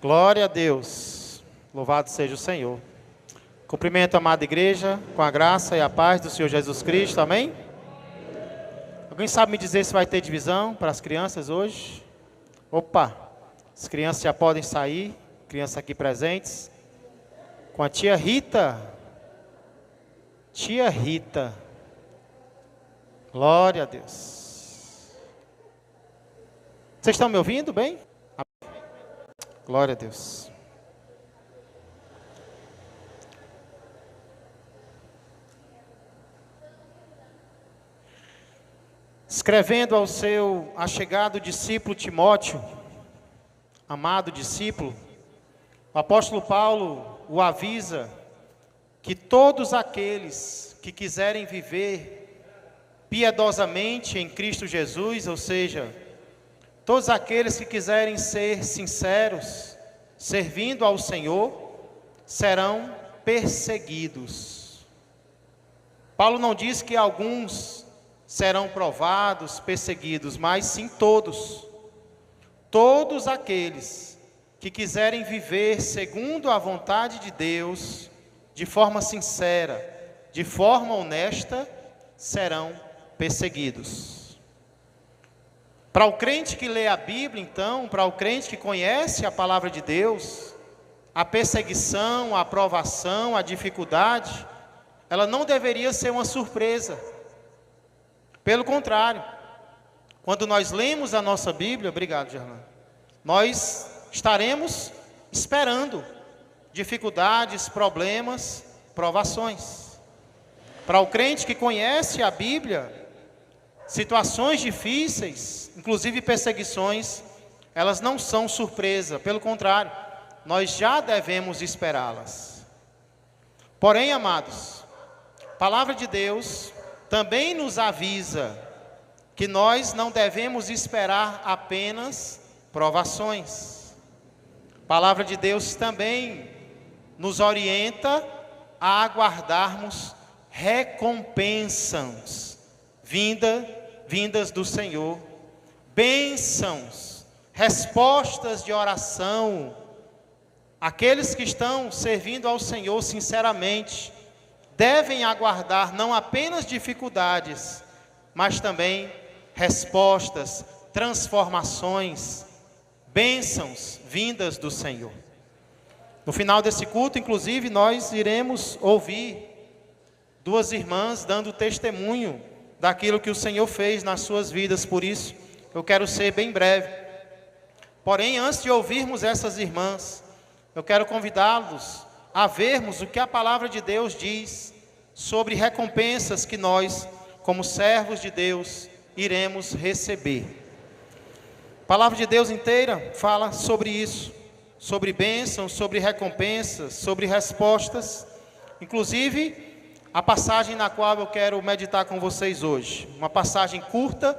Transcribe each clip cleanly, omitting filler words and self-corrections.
Glória a Deus. Louvado seja o Senhor. Cumprimento a amada igreja com a graça e a paz do Senhor Jesus Cristo. Amém? Alguém sabe me dizer se vai ter divisão para as crianças hoje? Opa, as crianças já podem sair. Crianças aqui presentes. Com a tia Rita. Tia Rita. Glória a Deus. Vocês estão me ouvindo bem? Glória a Deus. Escrevendo ao seu achegado discípulo Timóteo, amado discípulo, o apóstolo Paulo o avisa que todos aqueles que quiserem viver piedosamente em Cristo Jesus, ou seja, todos aqueles que quiserem ser sinceros, servindo ao Senhor, serão perseguidos. Paulo não diz que alguns serão provados, perseguidos, mas sim todos. Todos aqueles que quiserem viver segundo a vontade de Deus, de forma sincera, de forma honesta, serão perseguidos. Para o crente que lê a Bíblia, então, para o crente que conhece a palavra de Deus, a perseguição, a provação, a dificuldade, ela não deveria ser uma surpresa. Pelo contrário, quando nós lemos a nossa Bíblia, obrigado, Gerlane, nós estaremos esperando dificuldades, problemas, provações. Para o crente que conhece a Bíblia, situações difíceis, inclusive perseguições, elas não são surpresa, pelo contrário, nós já devemos esperá-las. Porém, amados, a palavra de Deus também nos avisa que nós não devemos esperar apenas provações. A palavra de Deus também nos orienta a aguardarmos recompensas vindas do Senhor, bênçãos, respostas de oração. Aqueles que estão servindo ao Senhor sinceramente devem aguardar não apenas dificuldades, mas também respostas, transformações, bênçãos vindas do Senhor. No final desse culto, inclusive, nós iremos ouvir duas irmãs dando testemunho daquilo que o Senhor fez nas suas vidas. Por isso, eu quero ser bem breve. Porém, antes de ouvirmos essas irmãs, eu quero convidá-los a vermos o que a palavra de Deus diz sobre recompensas que nós, como servos de Deus, iremos receber. A palavra de Deus inteira fala sobre isso, sobre bênçãos, sobre recompensas, sobre respostas. Inclusive, a passagem na qual eu quero meditar com vocês hoje, uma passagem curta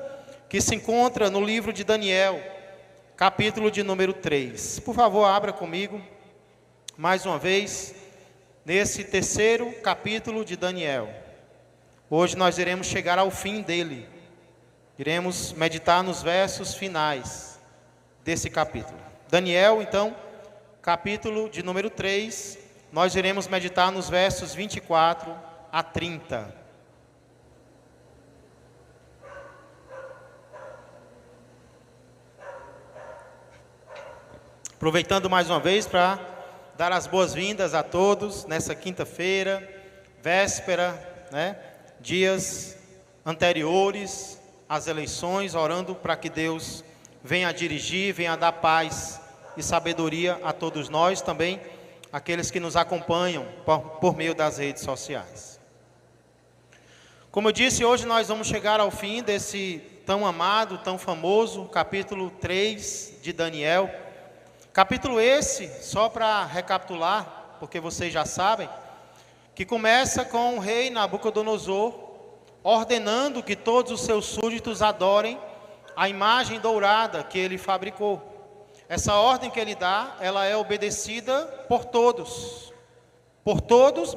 que se encontra no livro de Daniel, capítulo de número 3. Por favor, abra comigo, mais uma vez, nesse terceiro capítulo de Daniel. Hoje nós iremos chegar ao fim dele. Iremos meditar nos versos finais desse capítulo. Daniel, então, capítulo de número 3, nós iremos meditar nos versos 24 a 30. Aproveitando mais uma vez para dar as boas-vindas a todos nessa quinta-feira, véspera, dias anteriores às eleições, orando para que Deus venha dirigir, venha dar paz e sabedoria a todos nós, também aqueles que nos acompanham por meio das redes sociais. Como eu disse, hoje nós vamos chegar ao fim desse tão amado, tão famoso capítulo 3 de Daniel. Capítulo esse, só para recapitular, porque vocês já sabem, que começa com o rei Nabucodonosor ordenando que todos os seus súditos adorem a imagem dourada que ele fabricou. Essa ordem que ele dá, ela é obedecida por todos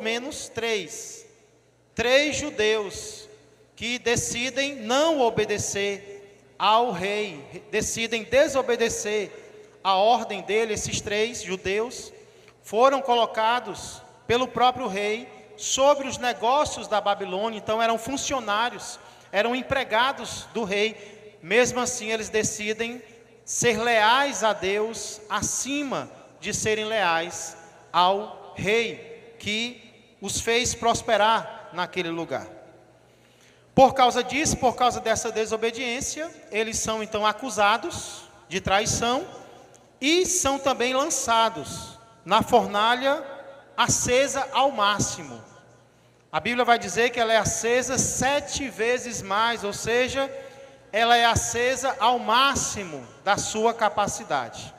menos três judeus que decidem não obedecer ao rei, decidem desobedecer a ordem dele, esses 3 judeus, foram colocados pelo próprio rei sobre os negócios da Babilônia. Então eram funcionários, eram empregados do rei. Mesmo assim eles decidem ser leais a Deus acima de serem leais ao rei que os fez prosperar naquele lugar. Por causa disso, por causa dessa desobediência, eles são então acusados de traição e são também lançados na fornalha acesa ao máximo. A Bíblia vai dizer que ela é acesa 7 vezes mais, ou seja, ela é acesa ao máximo da sua capacidade.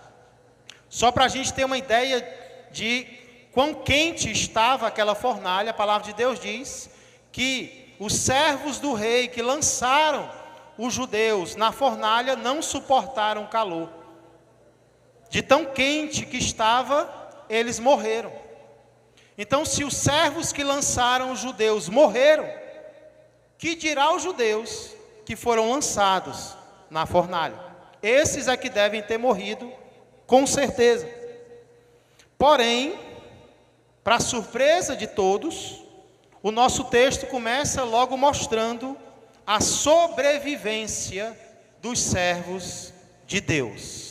Só para a gente ter uma ideia de quão quente estava aquela fornalha, a palavra de Deus diz que os servos do rei que lançaram os judeus na fornalha não suportaram o calor. De tão quente que estava, eles morreram. Então, se os servos que lançaram os judeus morreram, que dirá os judeus que foram lançados na fornalha? Esses é que devem ter morrido, com certeza. Porém, para surpresa de todos, o nosso texto começa logo mostrando a sobrevivência dos servos de Deus.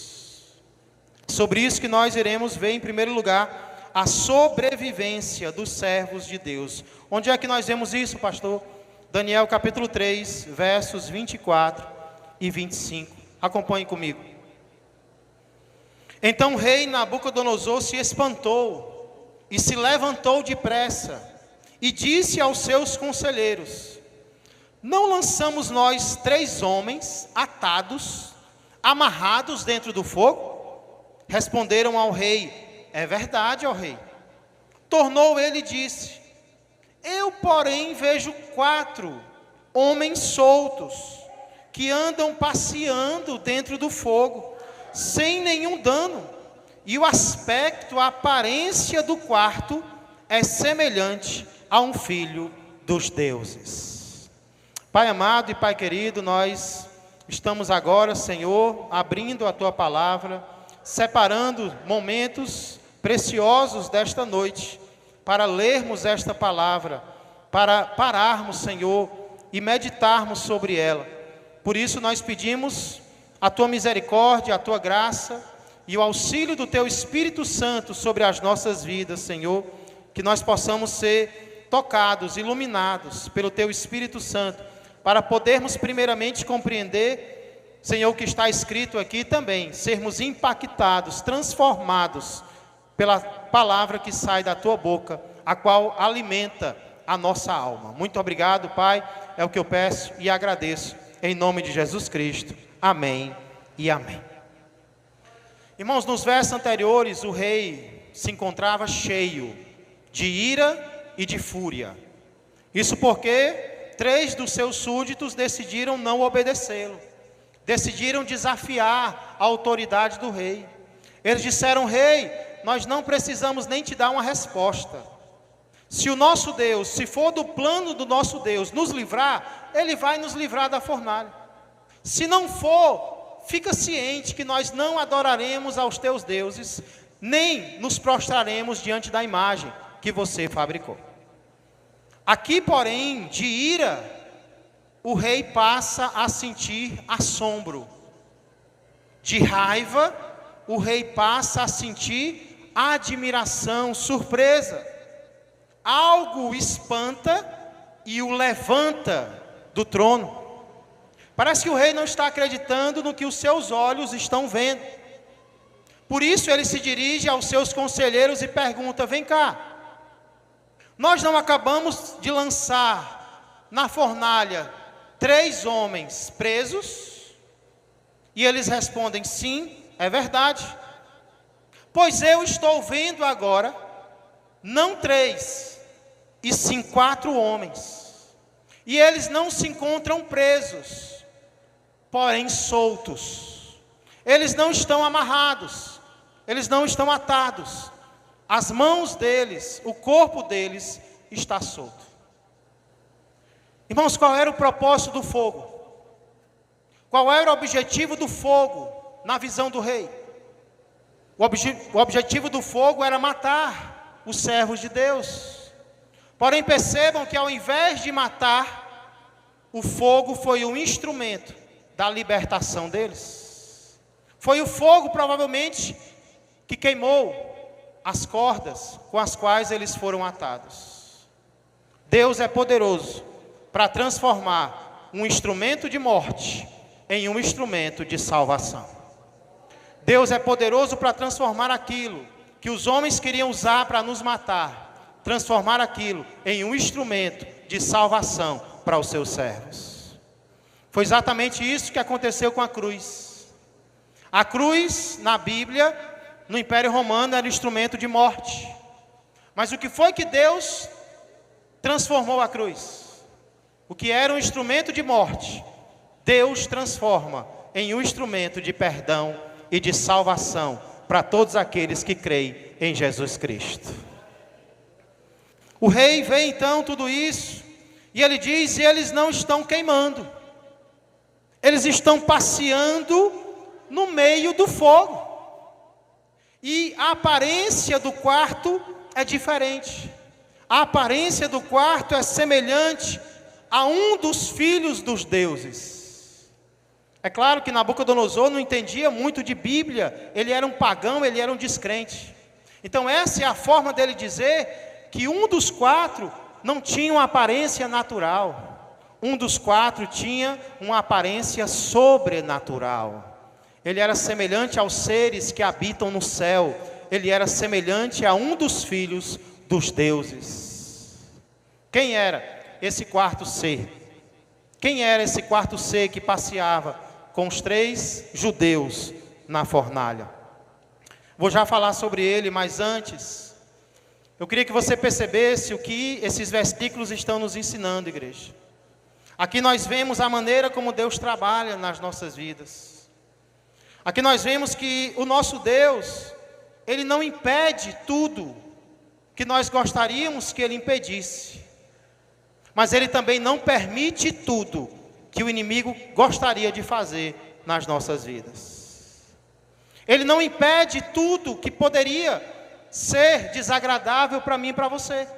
Sobre isso que nós iremos ver em primeiro lugar, a sobrevivência dos servos de Deus. Onde é que nós vemos isso, pastor? Daniel capítulo 3, versos 24 e 25. Acompanhe comigo. Então o rei Nabucodonosor se espantou e se levantou depressa e disse aos seus conselheiros: não lançamos nós 3 homens atados, amarrados dentro do fogo? Responderam ao rei: é verdade, ó rei. Tornou ele e disse: eu, porém, vejo 4 homens soltos, que andam passeando dentro do fogo, sem nenhum dano, e o aspecto, a aparência do quarto é semelhante a um filho dos deuses. Pai amado e Pai querido, nós estamos agora, Senhor, abrindo a Tua palavra, separando momentos preciosos desta noite, para lermos esta palavra, para pararmos, Senhor, e meditarmos sobre ela. Por isso nós pedimos a Tua misericórdia, a Tua graça e o auxílio do Teu Espírito Santo sobre as nossas vidas, Senhor, que nós possamos ser tocados, iluminados pelo Teu Espírito Santo, para podermos primeiramente compreender, Senhor, o que está escrito aqui também, sermos impactados, transformados pela palavra que sai da Tua boca, a qual alimenta a nossa alma. Muito obrigado, Pai, é o que eu peço e agradeço, em nome de Jesus Cristo. Amém e amém. Irmãos, nos versos anteriores, o rei se encontrava cheio de ira e de fúria. Isso porque 3 dos seus súditos decidiram não obedecê-lo, decidiram desafiar a autoridade do rei. Eles disseram: rei, nós não precisamos nem te dar uma resposta. Se o nosso Deus, se for do plano do nosso Deus nos livrar, Ele vai nos livrar da fornalha. Se não for, fica ciente que nós não adoraremos aos teus deuses, nem nos prostraremos diante da imagem que você fabricou. Aqui, porém, de ira, o rei passa a sentir assombro. De raiva, o rei passa a sentir admiração, surpresa. Algo o espanta e o levanta do trono. Parece que o rei não está acreditando no que os seus olhos estão vendo. Por isso ele se dirige aos seus conselheiros e pergunta: vem cá, nós não acabamos de lançar na fornalha 3 homens presos? E eles respondem: sim, é verdade. Pois eu estou vendo agora, não 3, e sim 4 homens. E eles não se encontram presos, porém soltos. Eles não estão amarrados, eles não estão atados. As mãos deles, o corpo deles está solto. Irmãos, qual era o propósito do fogo? Qual era o objetivo do fogo na visão do rei? O objetivo do fogo era matar os servos de Deus. Porém, percebam que ao invés de matar, o fogo foi um instrumento da libertação deles. Foi o fogo, provavelmente, que queimou as cordas com as quais eles foram atados. Deus é poderoso para transformar um instrumento de morte em um instrumento de salvação. Deus é poderoso para transformar aquilo que os homens queriam usar para nos matar, transformar aquilo em um instrumento de salvação para os seus servos. Foi exatamente isso que aconteceu com a cruz. A cruz, na Bíblia, no Império Romano, era instrumento de morte. Mas o que foi que Deus transformou a cruz? O que era um instrumento de morte, Deus transforma em um instrumento de perdão e de salvação para todos aqueles que creem em Jesus Cristo. O rei vê então tudo isso, e ele diz: e eles não estão queimando, eles estão passeando no meio do fogo, e a aparência do quarto é diferente. A aparência do quarto é semelhante a um dos filhos dos deuses. É claro que Nabucodonosor não entendia muito de Bíblia, ele era um pagão, ele era um descrente. Então essa é a forma dele dizer que um dos quatro não tinha uma aparência natural. Um dos quatro tinha uma aparência sobrenatural. Ele era semelhante aos seres que habitam no céu. Ele era semelhante a um dos filhos dos deuses. Quem era esse quarto ser? Quem era esse quarto ser que passeava com os 3 judeus na fornalha? Vou já falar sobre ele, mas antes, eu queria que você percebesse o que esses versículos estão nos ensinando, igreja. Aqui nós vemos a maneira como Deus trabalha nas nossas vidas. Aqui nós vemos que o nosso Deus, Ele não impede tudo que nós gostaríamos que Ele impedisse. Mas Ele também não permite tudo que o inimigo gostaria de fazer nas nossas vidas. Ele não impede tudo que poderia ser desagradável para mim e para você.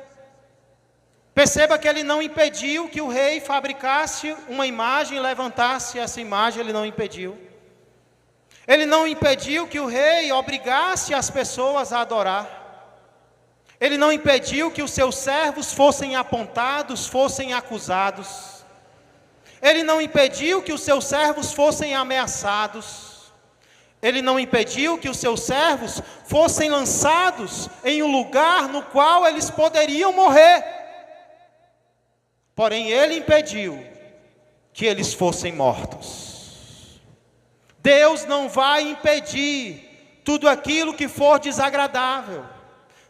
Perceba que Ele não impediu que o rei fabricasse uma imagem e levantasse essa imagem, Ele não impediu. Ele não impediu que o rei obrigasse as pessoas a adorar. Ele não impediu que os seus servos fossem apontados, fossem acusados. Ele não impediu que os seus servos fossem ameaçados. Ele não impediu que os seus servos fossem lançados em um lugar no qual eles poderiam morrer. Porém, Ele impediu que eles fossem mortos. Deus não vai impedir tudo aquilo que for desagradável.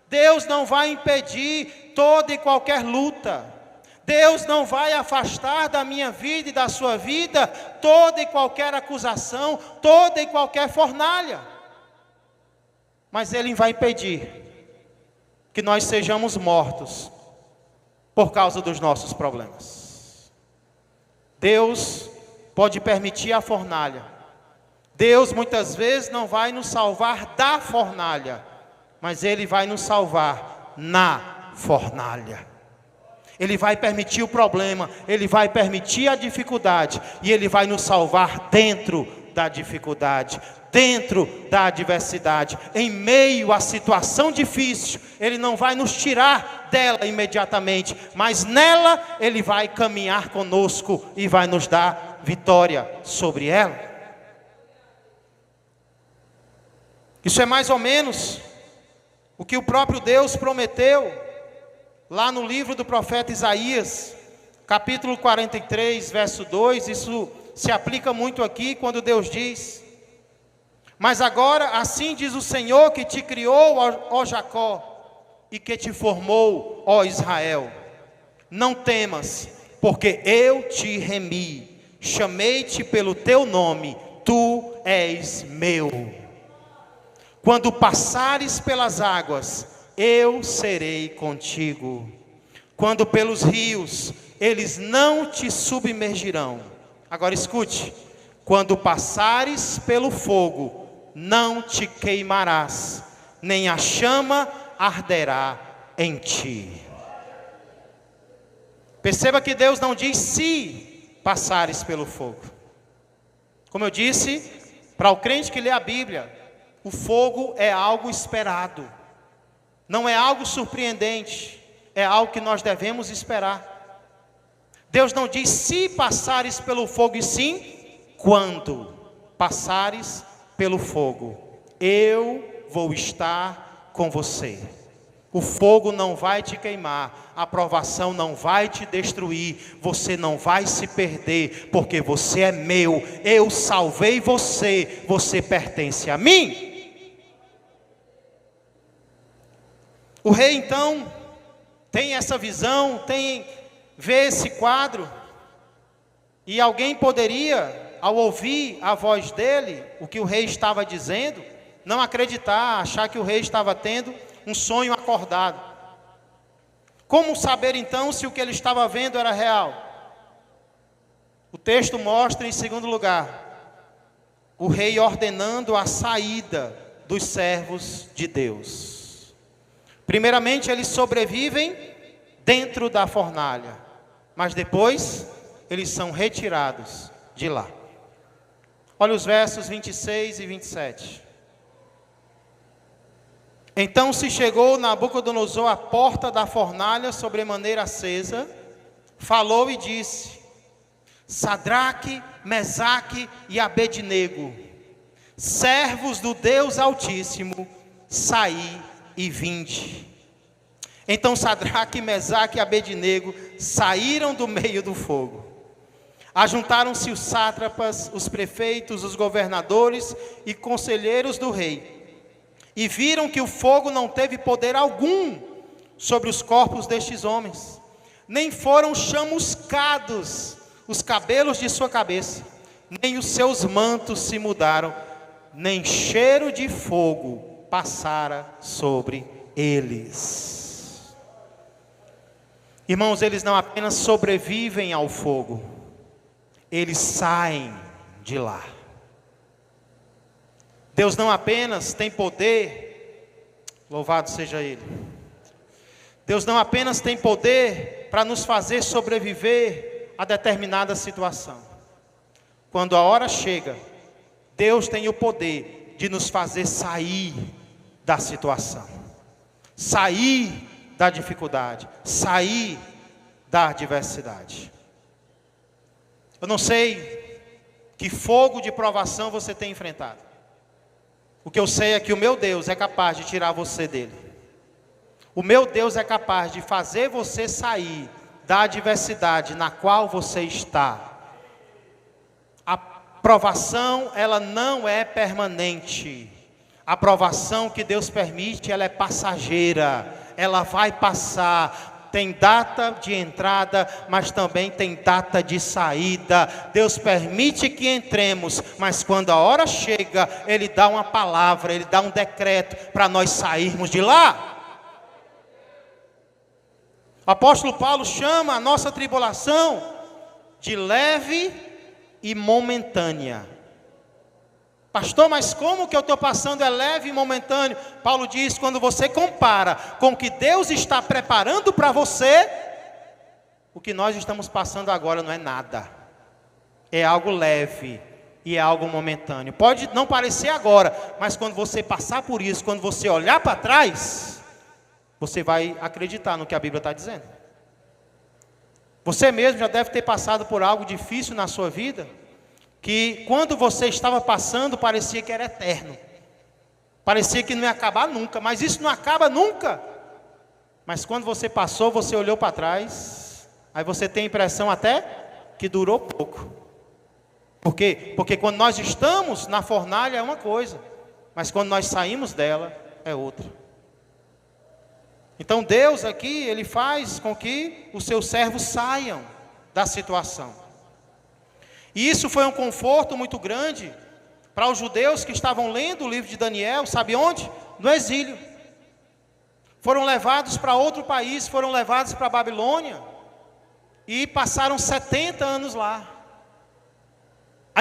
Deus não vai impedir toda e qualquer luta. Deus não vai afastar da minha vida e da sua vida toda e qualquer acusação, toda e qualquer fornalha. Mas Ele vai impedir que nós sejamos mortos por causa dos nossos problemas. Deus pode permitir a fornalha. Deus muitas vezes não vai nos salvar da fornalha, mas Ele vai nos salvar na fornalha. Ele vai permitir o problema, Ele vai permitir a dificuldade, e Ele vai nos salvar dentro da dificuldade, dentro da adversidade, em meio à situação difícil. Ele não vai nos tirar dela imediatamente, mas nela Ele vai caminhar conosco e vai nos dar vitória sobre ela. Isso é mais ou menos o que o próprio Deus prometeu lá no livro do profeta Isaías, capítulo 43, verso 2, isso se aplica muito aqui quando Deus diz: mas agora assim diz o Senhor que te criou, ó Jacó, e que te formou, ó Israel, não temas, porque eu te remi, chamei-te pelo teu nome, tu és meu. Quando passares pelas águas, eu serei contigo. Quando pelos rios, eles não te submergirão. Agora escute: quando passares pelo fogo, não te queimarás, nem a chama arderá em ti. Perceba que Deus não diz se passares pelo fogo. Como eu disse, para o crente que lê a Bíblia, o fogo é algo esperado. Não é algo surpreendente, é algo que nós devemos esperar. Deus não diz se passares pelo fogo, e sim quando passares pelo fogo, eu vou estar com você. O fogo não vai te queimar, a provação não vai te destruir, você não vai se perder, porque você é meu, eu salvei você, você pertence a mim. O rei então tem essa visão, vê esse quadro, e alguém poderia, ao ouvir a voz dele, o que o rei estava dizendo, não acreditar, achar que o rei estava tendo um sonho acordado. Como saber então se o que ele estava vendo era real? O texto mostra, em segundo lugar, o rei ordenando a saída dos servos de Deus. Primeiramente, eles sobrevivem dentro da fornalha, mas depois eles são retirados de lá. Olha os versos 26 e 27. Então se chegou Nabucodonosor à porta da fornalha sobremaneira acesa, falou e disse: Sadraque, Mesaque e Abednego, servos do Deus Altíssimo, saí e vinde. Então Sadraque, Mesaque e Abednego saíram do meio do fogo. Ajuntaram-se os sátrapas, os prefeitos, os governadores e conselheiros do rei, e viram que o fogo não teve poder algum sobre os corpos destes homens, nem foram chamuscados os cabelos de sua cabeça, nem os seus mantos se mudaram, nem cheiro de fogo passara sobre eles. Irmãos, eles não apenas sobrevivem ao fogo, eles saem de lá. Deus não apenas tem poder, louvado seja Ele, Deus não apenas tem poder para nos fazer sobreviver a determinada situação. Quando a hora chega, Deus tem o poder de nos fazer sair da situação, sair da dificuldade, sair da adversidade. Eu não sei que fogo de provação você tem enfrentado. O que eu sei é que o meu Deus é capaz de tirar você dele. O meu Deus é capaz de fazer você sair da adversidade na qual você está. A provação, ela não é permanente. A provação que Deus permite, ela é passageira. Ela vai passar. Tem data de entrada, mas também tem data de saída. Deus permite que entremos, mas quando a hora chega, Ele dá uma palavra, Ele dá um decreto para nós sairmos de lá. O apóstolo Paulo chama a nossa tribulação de leve e momentânea. Pastor, mas como que eu estou passando é leve e momentâneo? Paulo diz, quando você compara com o que Deus está preparando para você, o que nós estamos passando agora não é nada. É algo leve e é algo momentâneo. Pode não parecer agora, mas quando você passar por isso, quando você olhar para trás, você vai acreditar no que a Bíblia está dizendo. Você mesmo já deve ter passado por algo difícil na sua vida, que quando você estava passando, parecia que era eterno. Parecia que não ia acabar nunca, mas isso não acaba nunca. Mas quando você passou, você olhou para trás, aí você tem a impressão até que durou pouco. Por quê? Porque quando nós estamos na fornalha é uma coisa, mas quando nós saímos dela é outra. Então Deus aqui, Ele faz com que os seus servos saiam da situação. E isso foi um conforto muito grande para os judeus que estavam lendo o livro de Daniel, sabe onde? No exílio. Foram levados para outro país, foram levados para a Babilônia e passaram 70 anos lá.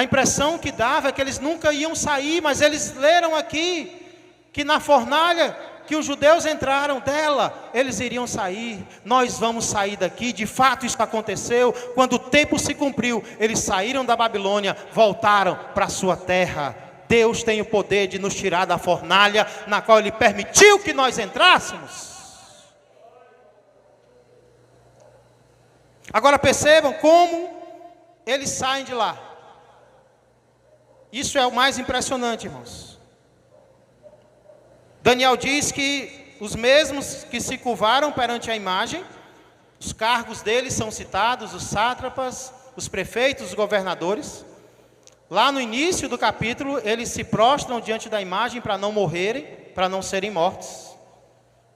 A impressão que dava é que eles nunca iam sair, mas eles leram aqui que na fornalha que os judeus entraram dela, eles iriam sair. Nós vamos sair daqui. De fato isso aconteceu. Quando o tempo se cumpriu, eles saíram da Babilônia, voltaram para a sua terra. Deus tem o poder de nos tirar da fornalha na qual Ele permitiu que nós entrássemos. Agora percebam como eles saem de lá. Isso é o mais impressionante, irmãos. Daniel diz que os mesmos que se curvaram perante a imagem, os cargos deles são citados, os sátrapas, os prefeitos, os governadores. Lá no início do capítulo, eles se prostram diante da imagem para não morrerem, para não serem mortos.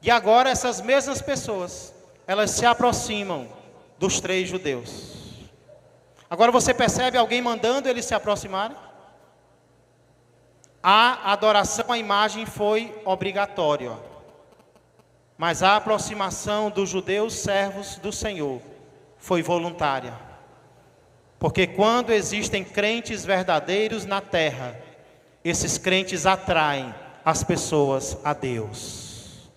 E agora essas mesmas pessoas, elas se aproximam dos 3 judeus. Agora você percebe alguém mandando eles se aproximarem? A adoração à imagem foi obrigatória, mas a aproximação dos judeus servos do Senhor foi voluntária. Porque quando existem crentes verdadeiros na terra, esses crentes atraem as pessoas a Deus.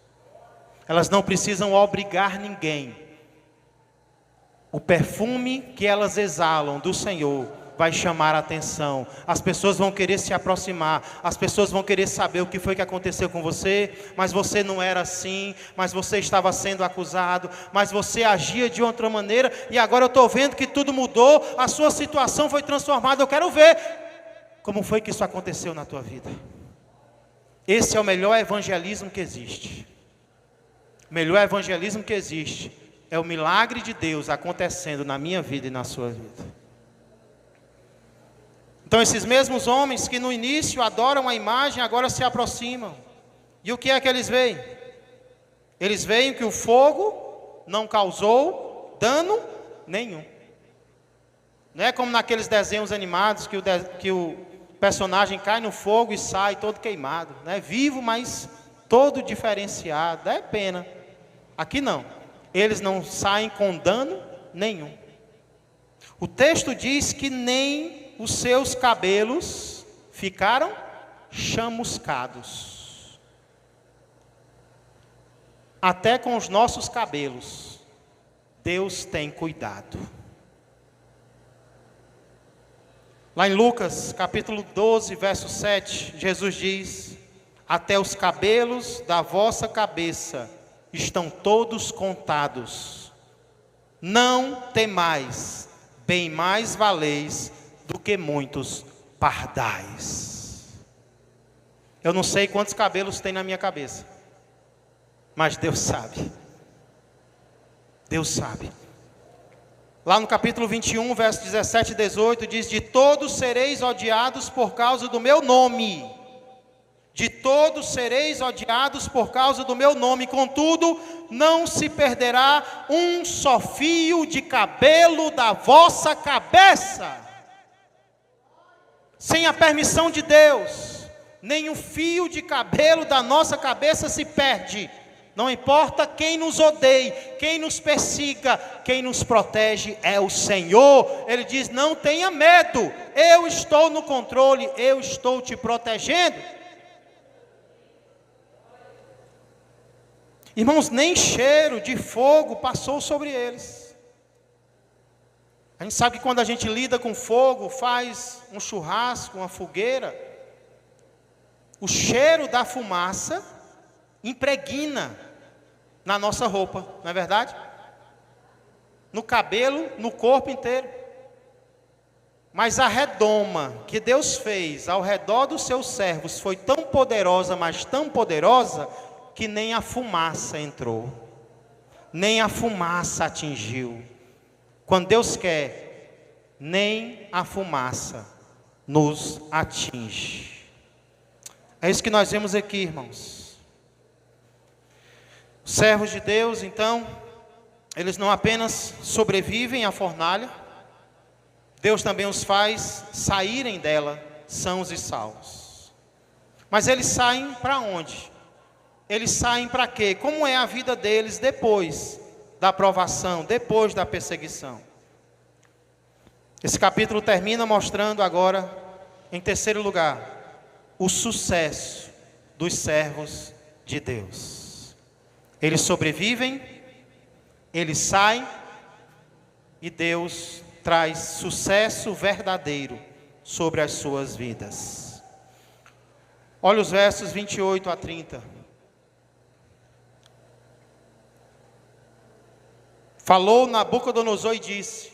Elas não precisam obrigar ninguém. O perfume que elas exalam do Senhor vai chamar a atenção. As pessoas vão querer se aproximar. As pessoas vão querer saber o que foi que aconteceu com você. Mas você não era assim. Mas você estava sendo acusado. Mas você agia de outra maneira. E agora eu estou vendo que tudo mudou. A sua situação foi transformada. Eu quero ver como foi que isso aconteceu na tua vida. Esse é o melhor evangelismo que existe. O melhor evangelismo que existe é o milagre de Deus acontecendo na minha vida e na sua vida. Então esses mesmos homens que no início adoram a imagem, agora se aproximam. E o que é que eles veem? Eles veem que o fogo não causou dano nenhum. Não é como naqueles desenhos animados que o personagem cai no fogo e sai todo queimado, né? Vivo, mas todo diferenciado. É pena. Aqui não. Eles não saem com dano nenhum. O texto diz que nem os seus cabelos ficaram chamuscados. Até com os nossos cabelos, Deus tem cuidado. Lá em Lucas, capítulo 12, verso 7, Jesus diz: até os cabelos da vossa cabeça estão todos contados. Não temais, bem mais valeis do que muitos pardais. Eu não sei quantos cabelos tem na minha cabeça, mas Deus sabe. Deus sabe. Lá no capítulo 21, verso 17 e 18, diz: de todos sereis odiados por causa do meu nome. De todos sereis odiados por causa do meu nome. Contudo, não se perderá um só fio de cabelo da vossa cabeça. Sem a permissão de Deus, nenhum fio de cabelo da nossa cabeça se perde. Não importa quem nos odeie, quem nos persiga, quem nos protege é o Senhor. Ele diz: não tenha medo, eu estou no controle, eu estou te protegendo. Irmãos, nem cheiro de fogo passou sobre eles. A gente sabe que quando a gente lida com fogo, faz um churrasco, uma fogueira, o cheiro da fumaça impregna na nossa roupa, não é verdade? No cabelo, no corpo inteiro. Mas a redoma que Deus fez ao redor dos seus servos foi tão poderosa, mas tão poderosa, que nem a fumaça entrou, nem a fumaça atingiu. Quando Deus quer, nem a fumaça nos atinge. É isso que nós vemos aqui, irmãos. Os servos de Deus, então, eles não apenas sobrevivem à fornalha, Deus também os faz saírem dela sãos e salvos. Mas eles saem para onde? Eles saem para quê? Como é a vida deles depois da provação, depois da perseguição? Esse capítulo termina mostrando agora, em terceiro lugar, o sucesso dos servos de Deus. Eles sobrevivem, eles saem, e Deus traz sucesso verdadeiro sobre as suas vidas. Olha os versos 28 a 30. Falou Nabucodonosor e disse.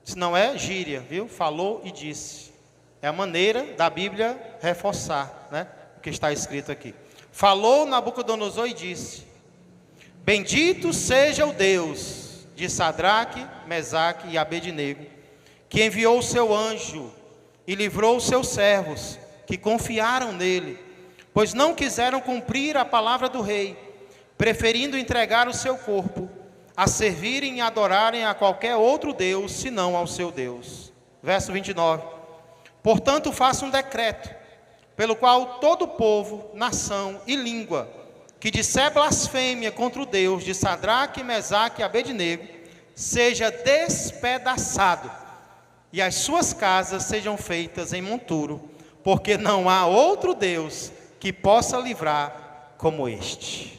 Isso não é gíria, viu? Falou e disse. É a maneira da Bíblia reforçar, né, o que está escrito aqui. Falou Nabucodonosor e disse: Bendito seja o Deus de Sadraque, Mesaque e Abednego, que enviou o seu anjo e livrou os seus servos, que confiaram nele, pois não quiseram cumprir a palavra do rei, preferindo entregar o seu corpo a servirem e adorarem a qualquer outro Deus, senão ao seu Deus. Verso 29. Portanto, faça um decreto, pelo qual todo povo, nação e língua, que disser blasfêmia contra o Deus de Sadraque, Mesaque e Abednego, seja despedaçado, e as suas casas sejam feitas em monturo, porque não há outro Deus que possa livrar como este.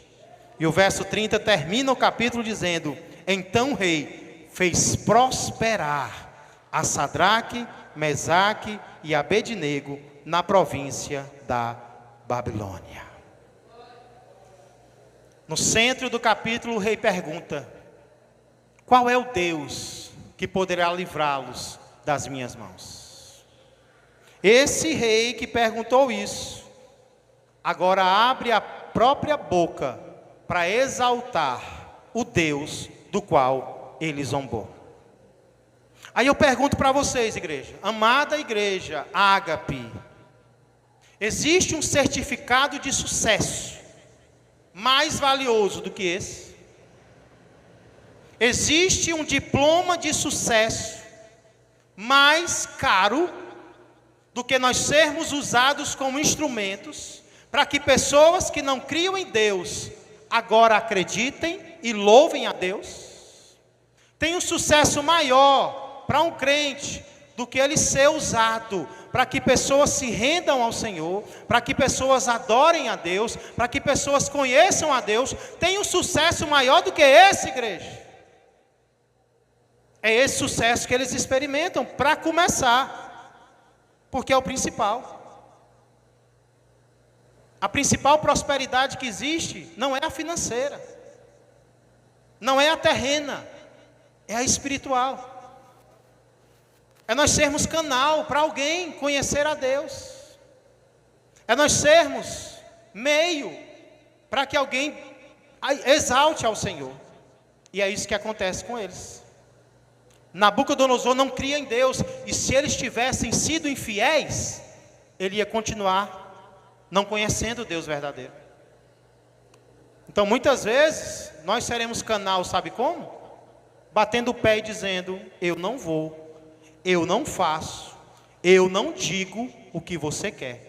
E o verso 30 termina o capítulo dizendo: Então o rei fez prosperar a Sadraque, Mesaque e Abednego na província da Babilônia. No centro do capítulo, o rei pergunta: qual é o Deus que poderá livrá-los das minhas mãos? Esse rei que perguntou isso, agora abre a própria boca para exaltar o Deus do qual ele zombou. Aí eu pergunto para vocês, igreja, amada igreja Ágape, existe um certificado de sucesso mais valioso do que esse? Existe um diploma de sucesso mais caro do que nós sermos usados como instrumentos para que pessoas que não criam em Deus agora acreditem e louvem a Deus? Tem um sucesso maior para um crente do que ele ser usado para que pessoas se rendam ao Senhor, para que pessoas adorem a Deus, para que pessoas conheçam a Deus. Tem um sucesso maior do que esse, igreja. É esse sucesso que eles experimentam, para começar, porque é o principal. A principal prosperidade que existe não é a financeira, não é a terrena, é a espiritual. É nós sermos canal para alguém conhecer a Deus. É nós sermos meio para que alguém exalte ao Senhor. E é isso que acontece com eles. Nabucodonosor não cria em Deus, e se eles tivessem sido infiéis, ele ia continuar não conhecendo o Deus verdadeiro. Então muitas vezes nós seremos canal, sabe como? Batendo o pé e dizendo: eu não vou, eu não faço, eu não digo o que você quer.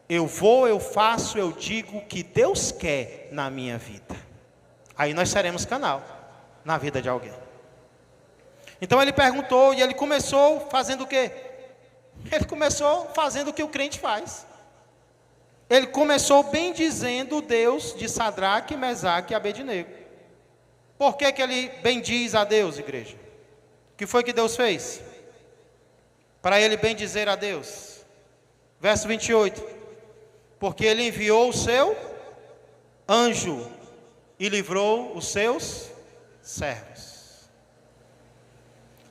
Eu vou, eu faço, eu digo o que Deus quer na minha vida. Aí nós seremos canal na vida de alguém. Então ele perguntou, e ele começou fazendo o quê? Ele começou fazendo o que o crente faz. Ele começou bendizendo o Deus de Sadraque, Mesaque e Abednego. Por que ele bendiz a Deus, igreja? O que foi que Deus fez para ele bendizer a Deus? Verso 28. Porque ele enviou o seu anjo e livrou os seus servos.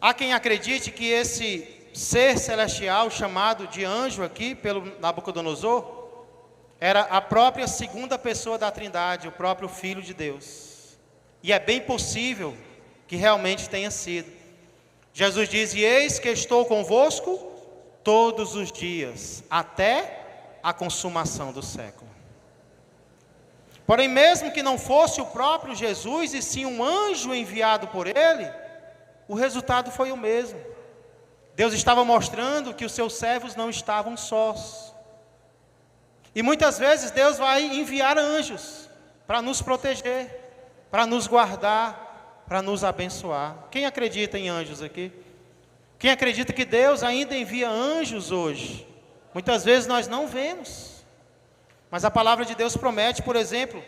Há quem acredite que esse ser celestial chamado de anjo aqui pelo Nabucodonosor era a própria segunda pessoa da Trindade, o próprio Filho de Deus. E é bem possível que realmente tenha sido. Jesus diz: e eis que estou convosco todos os dias, até a consumação do século. Porém, mesmo que não fosse o próprio Jesus, e sim um anjo enviado por ele, o resultado foi o mesmo. Deus estava mostrando que os seus servos não estavam sós. E muitas vezes Deus vai enviar anjos para nos proteger, para nos guardar, para nos abençoar. Quem acredita em anjos aqui? Quem acredita que Deus ainda envia anjos hoje? Muitas vezes nós não vemos. Mas a palavra de Deus promete, por exemplo,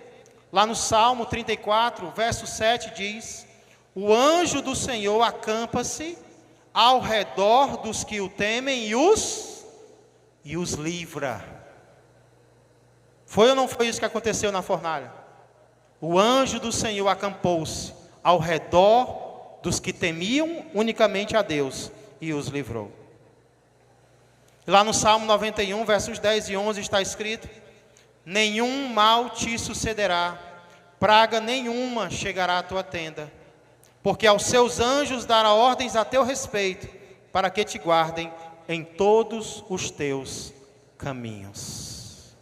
lá no Salmo 34, verso 7 diz: o anjo do Senhor acampa-se ao redor dos que o temem e os livra. Foi ou não foi isso que aconteceu na fornalha? O anjo do Senhor acampou-se ao redor dos que temiam unicamente a Deus e os livrou. Lá no Salmo 91, versos 10 e 11 está escrito: nenhum mal te sucederá, praga nenhuma chegará à tua tenda, porque aos seus anjos dará ordens a teu respeito, para que te guardem em todos os teus caminhos.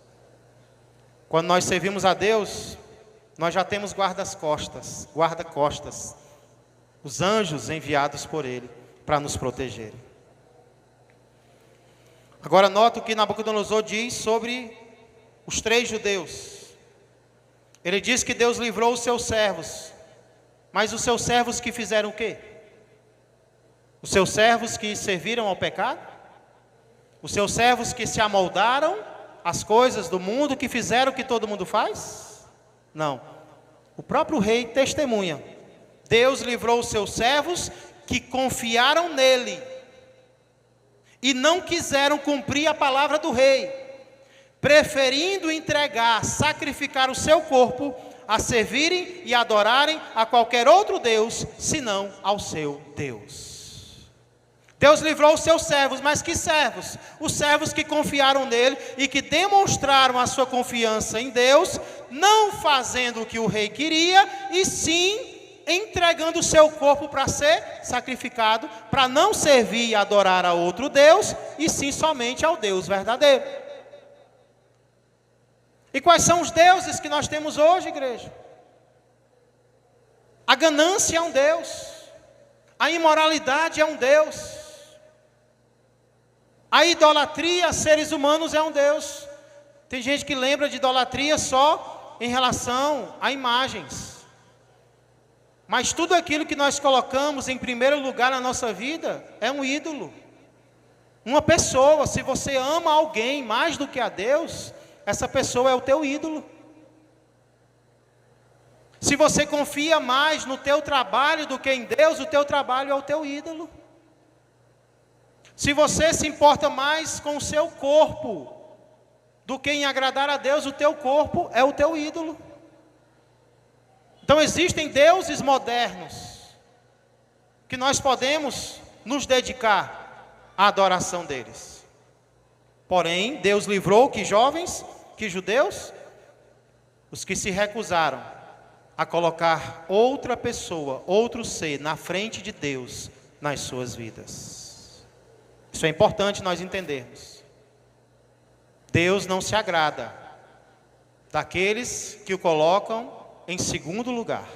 Quando nós servimos a Deus, nós já temos guarda-costas, os anjos enviados por Ele para nos proteger. Agora nota o que Nabucodonosor diz sobre os 3 judeus. Ele diz que Deus livrou os seus servos, mas os seus servos que fizeram o quê? Os seus servos que serviram ao pecado? Os seus servos que se amoldaram às coisas do mundo, que fizeram o que todo mundo faz? Não. O próprio rei testemunha: Deus livrou os seus servos que confiaram nele e não quiseram cumprir a palavra do rei, preferindo sacrificar o seu corpo a servirem e adorarem a qualquer outro Deus, senão ao seu Deus. Deus livrou os seus servos, mas que servos? Os servos que confiaram nele e que demonstraram a sua confiança em Deus, não fazendo o que o rei queria, e sim entregando o seu corpo para ser sacrificado, para não servir e adorar a outro Deus, e sim somente ao Deus verdadeiro. E quais são os deuses que nós temos hoje, igreja? A ganância é um Deus, a imoralidade é um Deus, a idolatria a seres humanos é um Deus. Tem gente que lembra de idolatria só em relação a imagens. Mas tudo aquilo que nós colocamos em primeiro lugar na nossa vida é um ídolo. Uma pessoa, se você ama alguém mais do que a Deus, essa pessoa é o teu ídolo. Se você confia mais no teu trabalho do que em Deus, o teu trabalho é o teu ídolo. Se você se importa mais com o seu corpo do que em agradar a Deus, o teu corpo é o teu ídolo. Então existem deuses modernos que nós podemos nos dedicar à adoração deles. Porém, Deus livrou que jovens, que judeus, os que se recusaram a colocar outra pessoa, outro ser na frente de Deus nas suas vidas. Isso é importante nós entendermos. Deus não se agrada daqueles que o colocam em segundo lugar.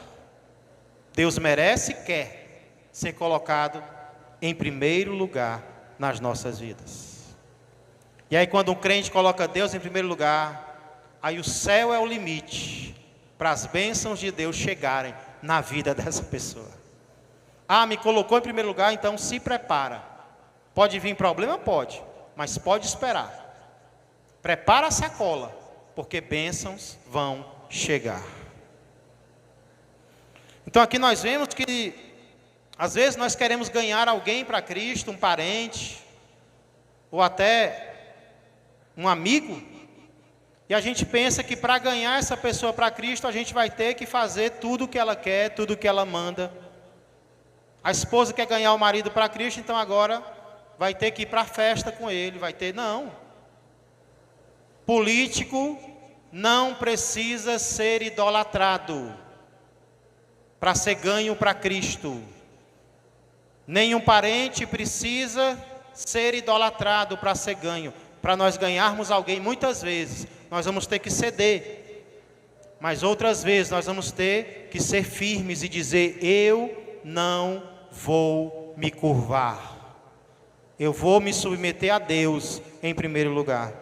Deus merece e quer ser colocado em primeiro lugar nas nossas vidas. E aí quando um crente coloca Deus em primeiro lugar, aí o céu é o limite para as bênçãos de Deus chegarem na vida dessa pessoa. Ah, me colocou em primeiro lugar, então se prepara. Pode vir problema? Pode, mas pode esperar. Prepara a sacola, porque bênçãos vão chegar. Então aqui nós vemos que às vezes nós queremos ganhar alguém para Cristo, um parente, ou até um amigo, e a gente pensa que para ganhar essa pessoa para Cristo, a gente vai ter que fazer tudo o que ela quer, tudo o que ela manda. A esposa quer ganhar o marido para Cristo, então agora vai ter que ir para a festa com ele, não. Político não precisa ser idolatrado para ser ganho para Cristo. Nenhum parente precisa ser idolatrado para ser ganho. Para nós ganharmos alguém, muitas vezes, nós vamos ter que ceder. Mas outras vezes, nós vamos ter que ser firmes e dizer: eu não vou me curvar. Eu vou me submeter a Deus em primeiro lugar.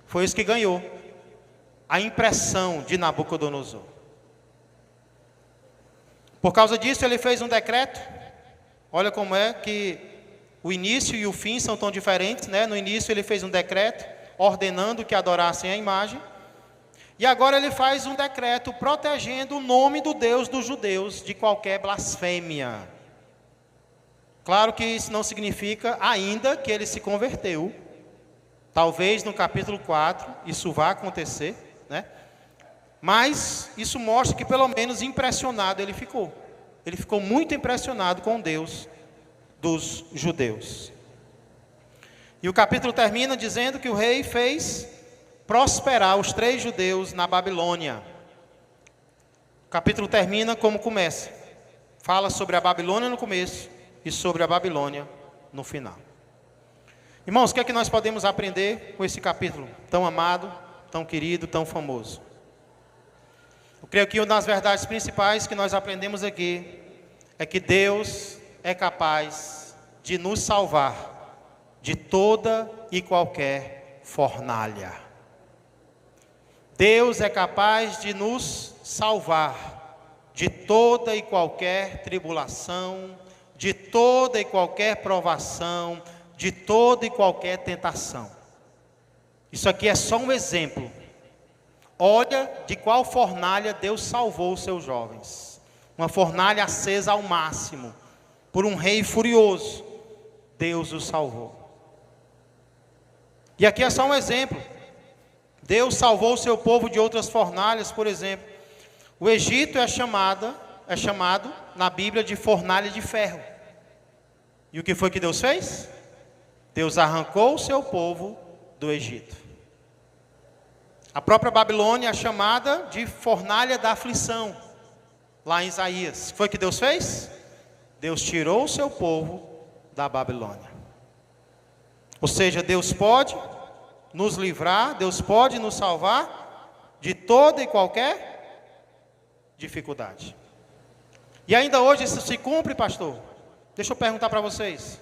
Foi isso que ganhou a impressão de Nabucodonosor. Por causa disso, ele fez um decreto. Olha como é que O início e o fim são tão diferentes, né? No início ele fez um decreto ordenando que adorassem a imagem. E agora ele faz um decreto protegendo o nome do Deus dos judeus de qualquer blasfêmia. Claro que isso não significa ainda que ele se converteu. Talvez no capítulo 4 isso vá acontecer, né? Mas isso mostra que pelo menos impressionado ele ficou. Ele ficou muito impressionado com Deus dos judeus. E o capítulo termina dizendo que o rei fez prosperar os 3 judeus na Babilônia. O capítulo termina como começa. Fala sobre a Babilônia no começo e sobre a Babilônia no final. Irmãos, o que é que nós podemos aprender com esse capítulo tão amado, tão querido, tão famoso? Eu creio que uma das verdades principais que nós aprendemos aqui é que Deus é capaz de nos salvar de toda e qualquer fornalha. Deus é capaz de nos salvar de toda e qualquer tribulação, de toda e qualquer provação, de toda e qualquer tentação. Isso aqui é só um exemplo. Olha de qual fornalha Deus salvou os seus jovens. Uma fornalha acesa ao máximo, por um rei furioso. Deus os salvou. E aqui é só um exemplo. Deus salvou o seu povo de outras fornalhas, por exemplo. O Egito é chamado na Bíblia de fornalha de ferro. E o que foi que Deus fez? Deus arrancou o seu povo do Egito. A própria Babilônia é chamada de fornalha da aflição, lá em Isaías. O que foi que Deus fez? Deus tirou o seu povo da Babilônia. Ou seja, Deus pode nos livrar, Deus pode nos salvar de toda e qualquer dificuldade. E ainda hoje isso se cumpre, pastor? Deixa eu perguntar para vocês.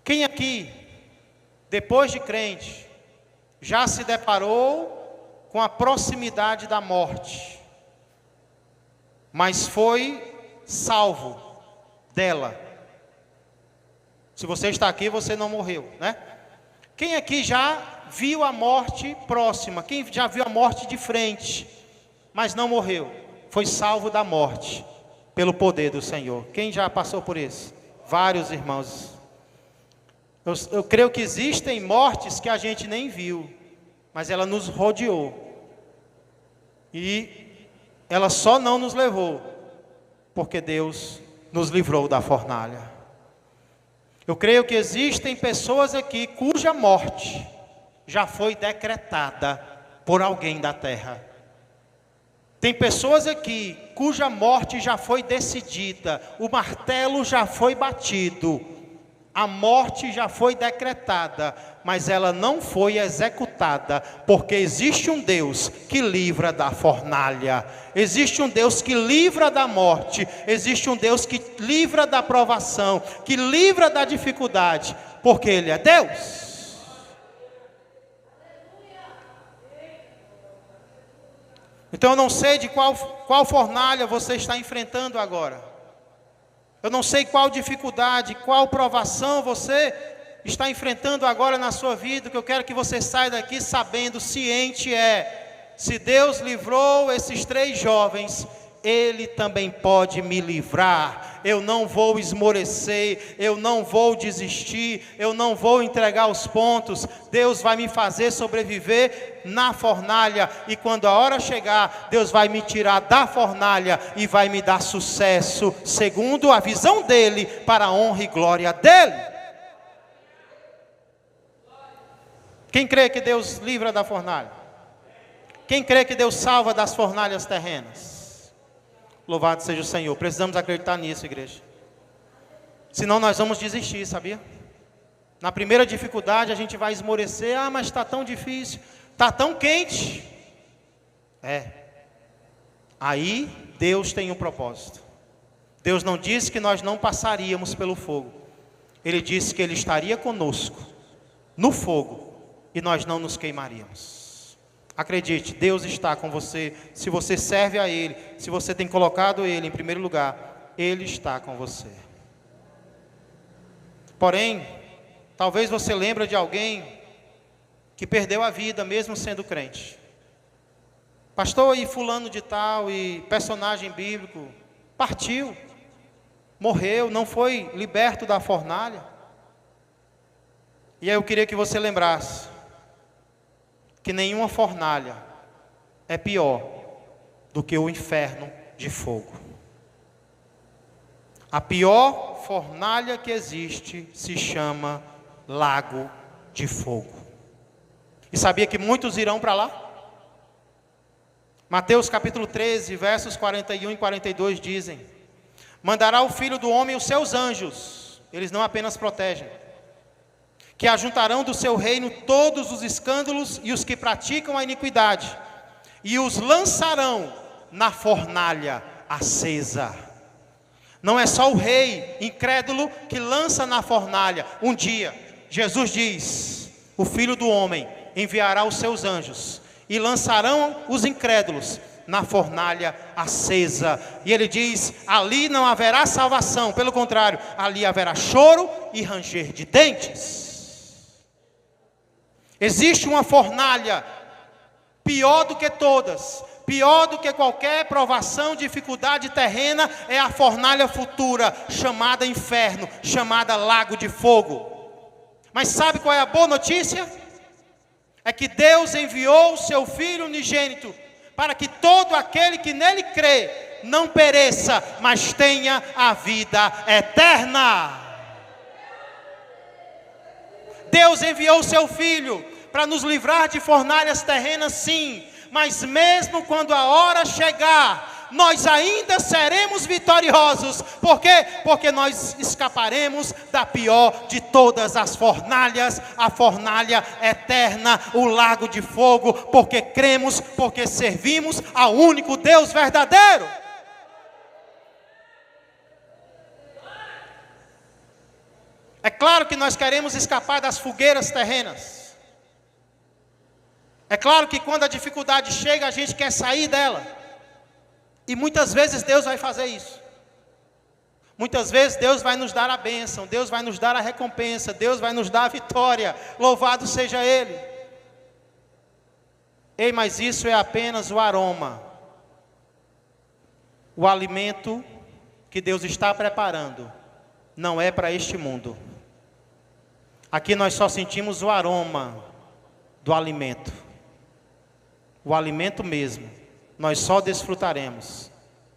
Quem aqui, depois de crente, já se deparou com a proximidade da morte, mas foi salvo dela? Se você está aqui, você não morreu, né? Quem aqui já viu a morte próxima? Quem já viu a morte de frente, mas não morreu? Foi salvo da morte, pelo poder do Senhor. Quem já passou por isso? Vários irmãos. Eu creio que existem mortes que a gente nem viu, mas ela nos rodeou. E ela só não nos levou, porque Deus nos livrou da fornalha. Eu creio que existem pessoas aqui cuja morte já foi decretada por alguém da terra. Tem pessoas aqui cuja morte já foi decidida, o martelo já foi batido, a morte já foi decretada, mas ela não foi executada, porque existe um Deus que livra da fornalha, existe um Deus que livra da morte, existe um Deus que livra da provação, que livra da dificuldade, porque Ele é Deus. Então eu não sei de qual fornalha você está enfrentando agora. Eu não sei qual dificuldade, qual provação você está enfrentando agora na sua vida. O que eu quero que você saia daqui sabendo, ciente se Deus livrou esses 3 jovens, Ele também pode me livrar. Eu não vou esmorecer, eu não vou desistir, eu não vou entregar os pontos. Deus vai me fazer sobreviver na fornalha, e quando a hora chegar, Deus vai me tirar da fornalha e vai me dar sucesso, segundo a visão dEle, para a honra e glória dEle. Quem crê que Deus livra da fornalha? Quem crê que Deus salva das fornalhas terrenas? Louvado seja o Senhor. Precisamos acreditar nisso, igreja. Senão nós vamos desistir, sabia? Na primeira dificuldade a gente vai esmorecer. Ah, mas está tão difícil, está tão quente. Aí Deus tem um propósito. Deus não disse que nós não passaríamos pelo fogo. Ele disse que Ele estaria conosco no fogo e nós não nos queimaríamos. Acredite, Deus está com você. Se você serve a Ele, se você tem colocado Ele em primeiro lugar, Ele está com você. Porém, talvez você lembre de alguém que perdeu a vida mesmo sendo crente. Pastor, e fulano de tal, e personagem bíblico, partiu, morreu, não foi liberto da fornalha. E aí eu queria que você lembrasse que nenhuma fornalha é pior do que o inferno de fogo. A pior fornalha que existe se chama lago de fogo. E sabia que muitos irão para lá? Mateus capítulo 13, versos 41 e 42 dizem: mandará o Filho do Homem os seus anjos, eles não apenas protegem, que ajuntarão do seu reino todos os escândalos e os que praticam a iniquidade, e os lançarão na fornalha acesa. Não é só o rei incrédulo que lança na fornalha. Um dia, Jesus diz: o Filho do Homem enviará os seus anjos e lançarão os incrédulos na fornalha acesa. E ele diz: ali não haverá salvação, pelo contrário, ali haverá choro e ranger de dentes. Existe uma fornalha pior do que todas, pior do que qualquer provação, dificuldade terrena, é a fornalha futura, chamada inferno, chamada lago de fogo. Mas sabe qual é a boa notícia? É que Deus enviou o seu Filho unigênito, para que todo aquele que nele crê, não pereça, mas tenha a vida eterna. Deus enviou o seu Filho, para nos livrar de fornalhas terrenas, sim, mas mesmo quando a hora chegar, nós ainda seremos vitoriosos. Por quê? Porque nós escaparemos da pior de todas as fornalhas, a fornalha eterna, o lago de fogo, porque cremos, porque servimos ao único Deus verdadeiro. É claro que nós queremos escapar das fogueiras terrenas. É claro que quando a dificuldade chega, a gente quer sair dela. E muitas vezes Deus vai fazer isso. Muitas vezes Deus vai nos dar a bênção, Deus vai nos dar a recompensa, Deus vai nos dar a vitória. Louvado seja Ele. Ei, mas isso é apenas o aroma, o alimento que Deus está preparando. Não é para este mundo. Aqui nós só sentimos o aroma do alimento. O alimento mesmo, nós só desfrutaremos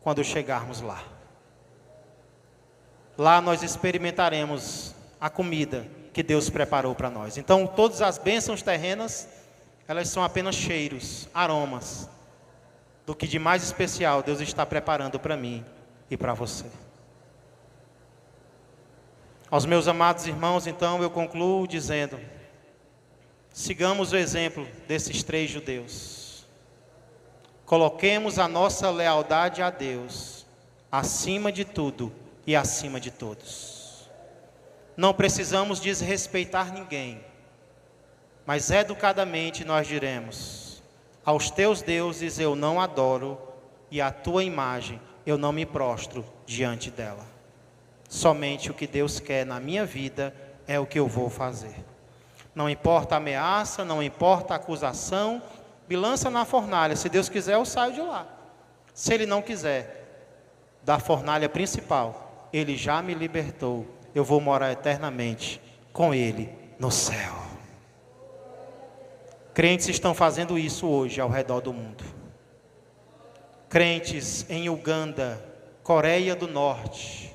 quando chegarmos lá. Lá nós experimentaremos a comida que Deus preparou para nós. Então, todas as bênçãos terrenas, elas são apenas cheiros, aromas, do que de mais especial Deus está preparando para mim e para você. Aos meus amados irmãos, então, eu concluo dizendo: sigamos o exemplo desses 3 judeus. Coloquemos a nossa lealdade a Deus acima de tudo e acima de todos. Não precisamos desrespeitar ninguém, mas educadamente nós diremos: aos teus deuses eu não adoro, e a tua imagem eu não me prostro diante dela. Somente o que Deus quer na minha vida é o que eu vou fazer. Não importa a ameaça, não importa a acusação, me lança na fornalha. Se Deus quiser, eu saio de lá. Se Ele não quiser, da fornalha principal, Ele já me libertou. Eu vou morar eternamente com Ele no céu. Crentes estão fazendo isso hoje ao redor do mundo. Crentes em Uganda, Coreia do Norte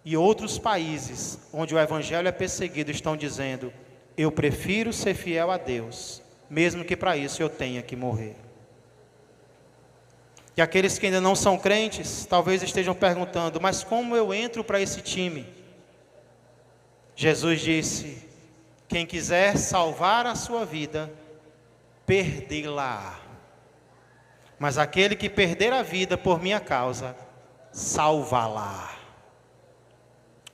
e outros países onde o evangelho é perseguido estão dizendo: eu prefiro ser fiel a Deus, mesmo que para isso eu tenha que morrer. E aqueles que ainda não são crentes, talvez estejam perguntando: mas como eu entro para esse time? Jesus disse: quem quiser salvar a sua vida, perdê-la. Mas aquele que perder a vida por minha causa, salvá-la.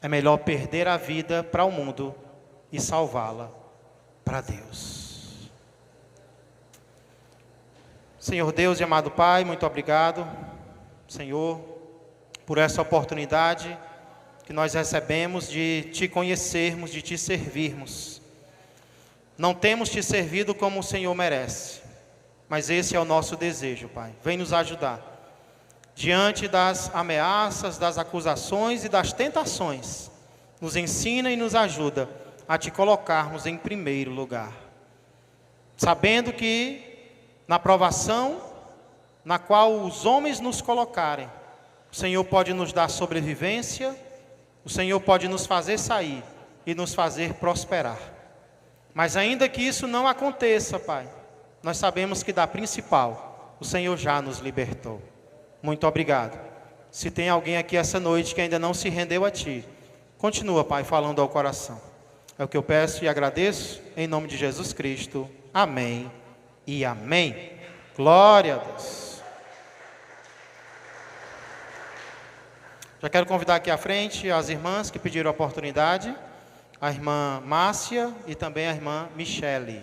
É melhor perder a vida para o mundo e salvá-la para Deus. Senhor Deus e amado Pai, muito obrigado, Senhor, por essa oportunidade que nós recebemos de Te conhecermos, de Te servirmos. Não temos Te servido como o Senhor merece, mas esse é o nosso desejo, Pai. Vem nos ajudar. Diante das ameaças, das acusações e das tentações, nos ensina e nos ajuda a Te colocarmos em primeiro lugar. Sabendo que na provação na qual os homens nos colocarem, o Senhor pode nos dar sobrevivência, o Senhor pode nos fazer sair e nos fazer prosperar. Mas ainda que isso não aconteça, Pai, nós sabemos que da principal, o Senhor já nos libertou. Muito obrigado. Se tem alguém aqui essa noite que ainda não se rendeu a Ti, continua, Pai, falando ao coração. É o que eu peço e agradeço, em nome de Jesus Cristo. Amém e amém. Glória a Deus. Já quero convidar aqui à frente as irmãs que pediram a oportunidade, a irmã Márcia e também a irmã Michele.